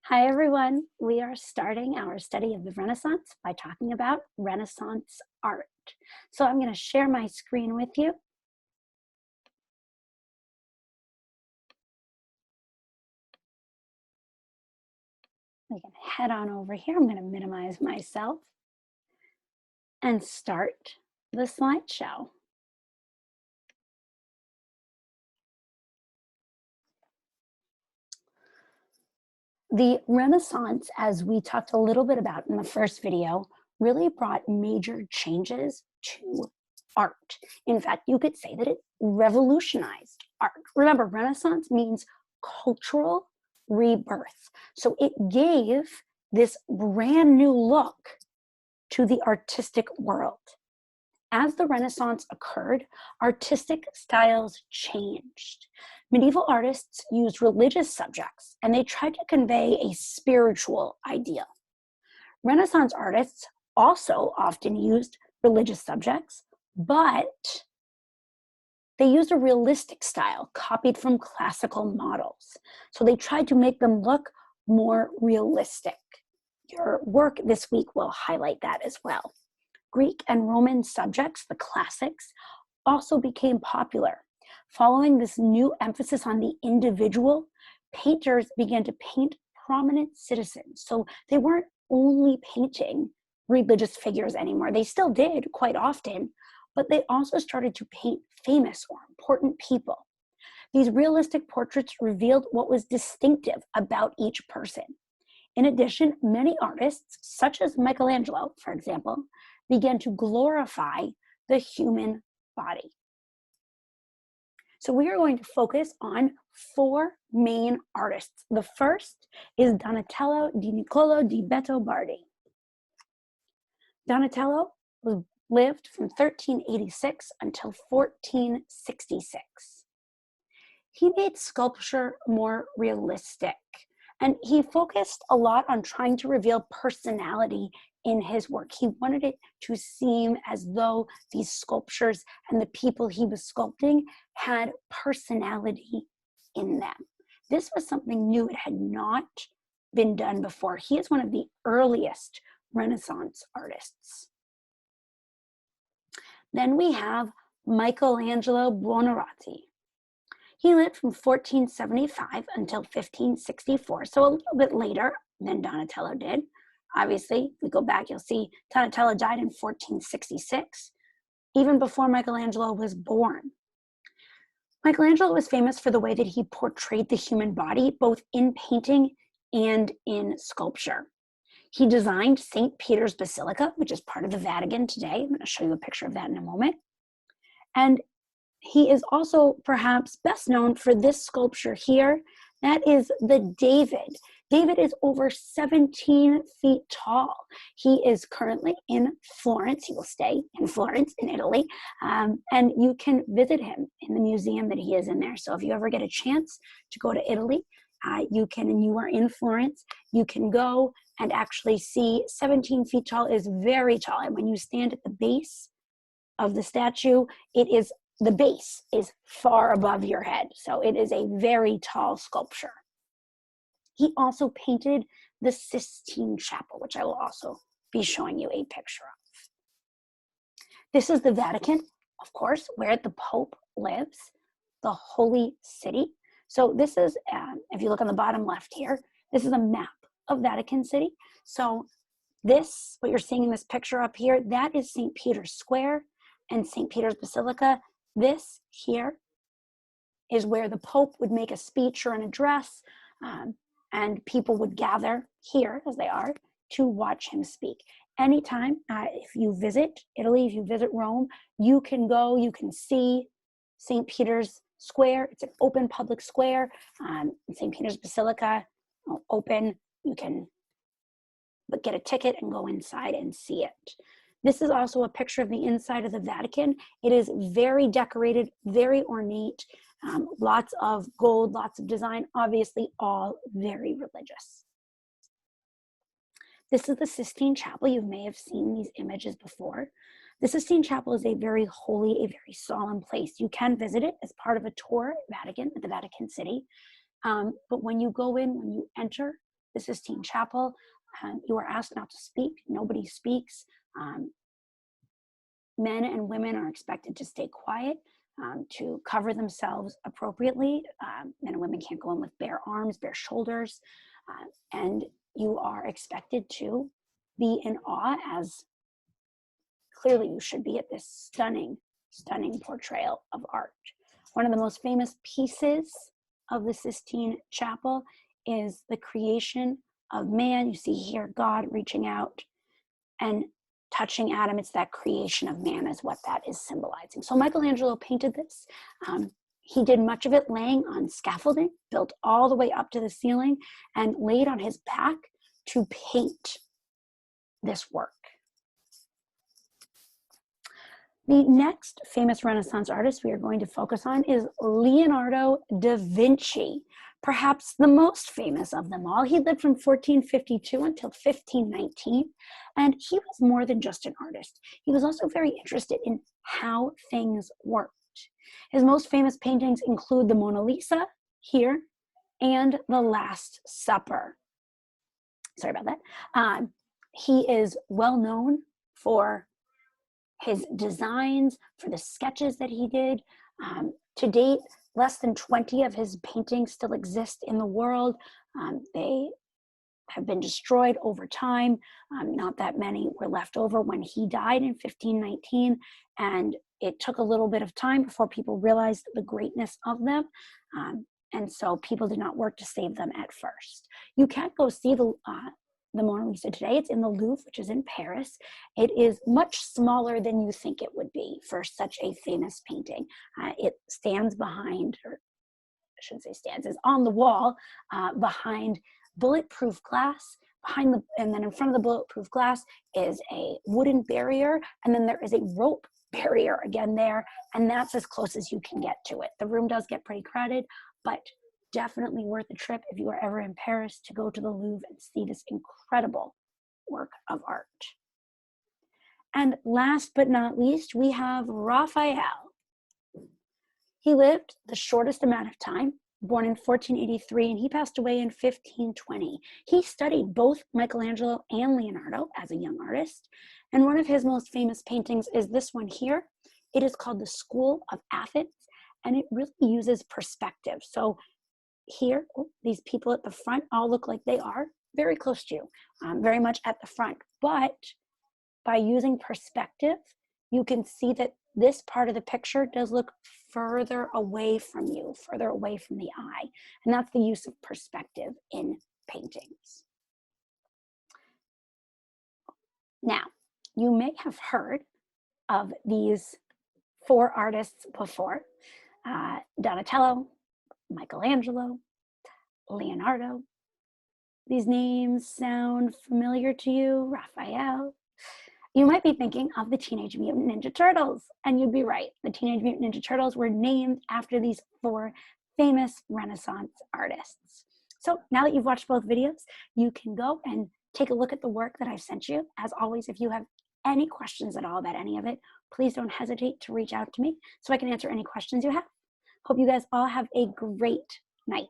Hi, everyone. We are starting our study of the Renaissance by talking about Renaissance art. So I'm going to share my screen with you. We can head on over here. I'm going to minimize myself and start the slideshow. The Renaissance, as we talked a little bit about in the first video, really brought major changes to art. In fact, you could say that it revolutionized art. Remember, Renaissance means cultural rebirth. So it gave this brand new look to the artistic world. As the Renaissance occurred, artistic styles changed. Medieval artists used religious subjects and they tried to convey a spiritual ideal. Renaissance artists also often used religious subjects, but they used a realistic style copied from classical models. So they tried to make them look more realistic. Your work this week will highlight that as well. Greek and Roman subjects, the classics, also became popular. Following this new emphasis on the individual, painters began to paint prominent citizens. So they weren't only painting religious figures anymore. They still did quite often, but they also started to paint famous or important people. These realistic portraits revealed what was distinctive about each person. In addition, many artists, such as Michelangelo, for example, began to glorify the human body. So we are going to focus on four main artists. The first is Donatello di Niccolo di Betto Bardi. Donatello lived from 1386 until 1466. He made sculpture more realistic, and he focused a lot on trying to reveal personality in his work. He wanted it to seem as though these sculptures and the people he was sculpting had personality in them. This was something new. It had not been done before. He is one of the earliest Renaissance artists. Then we have Michelangelo Buonarroti. He lived from 1475 until 1564, so a little bit later than Donatello did. Obviously, if we go back, you'll see Donatello died in 1466, even before Michelangelo was born. Michelangelo was famous for the way that he portrayed the human body, both in painting and in sculpture. He designed St. Peter's Basilica, which is part of the Vatican today. I'm going to show you a picture of that in a moment. And he is also perhaps best known for this sculpture here. That is the David. David is over 17 feet tall. He is currently in Florence. He will stay in Florence in Italy. And you can visit him in the museum that he is in there. So if you ever get a chance to go to Italy, you can, and you are in Florence, you can go and actually see 17 feet tall is very tall. And when you stand at the base of the statue, the base is far above your head. So it is a very tall sculpture. He also painted the Sistine Chapel, which I will also be showing you a picture of. This is the Vatican, of course, where the Pope lives, the Holy City. So this is, if you look on the bottom left here, this is a map of Vatican City. So this, what you're seeing in this picture up here, that is St. Peter's Square and St. Peter's Basilica. This here is where the Pope would make a speech or an address, and people would gather here, as they are, to watch him speak. Anytime, if you visit Italy, if you visit Rome, you can go, you can see St. Peter's Square. It's an open public square. St. Peter's Basilica, open. You can get a ticket and go inside and see it. This is also a picture of the inside of the Vatican. It is very decorated, very ornate, lots of gold, lots of design, obviously all very religious. This is the Sistine Chapel. You may have seen these images before. The Sistine Chapel is a very holy, a very solemn place. You can visit it as part of a tour at the Vatican City. But when you go in, when you enter the Sistine Chapel, you are asked not to speak. Nobody speaks. Men and women are expected to stay quiet, to cover themselves appropriately. Men and women can't go in with bare arms, bare shoulders, and you are expected to be in awe, as clearly you should be, at this stunning, stunning portrayal of art. One of the most famous pieces of the Sistine Chapel is the creation of man. You see here God reaching out and touching Adam. It's that creation of man is what that is symbolizing. So Michelangelo painted this. He did much of it laying on scaffolding, built all the way up to the ceiling, and laid on his back to paint this work. The next famous Renaissance artist we are going to focus on is Leonardo da Vinci, perhaps the most famous of them all. He lived from 1452 until 1519, and he was more than just an artist. He was also very interested in how things worked. His most famous paintings include the Mona Lisa here and the Last Supper. Sorry about that. He is well known for his designs, for the sketches that he did. To date, less than 20 of his paintings still exist in the world. They have been destroyed over time. Not that many were left over when he died in 1519, and it took a little bit of time before people realized the greatness of them. And so people did not work to save them at first. You can go see the Mona Lisa today. It's in the Louvre, which is in Paris. It is much smaller than you think it would be for such a famous painting. It stands behind, or I shouldn't say stands, is on the wall behind bulletproof glass. And then in front of the bulletproof glass is a wooden barrier, and then there is a rope barrier again there, and that's as close as you can get to it. The room does get pretty crowded, but definitely worth a trip if you are ever in Paris to go to the Louvre and see this incredible work of art. And last but not least, we have Raphael. He lived the shortest amount of time, born in 1483, and he passed away in 1520. He studied both Michelangelo and Leonardo as a young artist, and one of his most famous paintings is this one here. It is called The School of Athens, and it really uses perspective. So here, these people at the front all look like they are very close to you, very much at the front. But by using perspective, you can see that this part of the picture does look further away from you, further away from the eye. And that's the use of perspective in paintings. Now, you may have heard of these four artists before: Donatello, Michelangelo, Leonardo. These names sound familiar to you? Raphael. You might be thinking of the Teenage Mutant Ninja Turtles, and you'd be right. The Teenage Mutant Ninja Turtles were named after these four famous Renaissance artists. So now that you've watched both videos, you can go and take a look at the work that I've sent you. As always, if you have any questions at all about any of it, please don't hesitate to reach out to me so I can answer any questions you have. Hope you guys all have a great night.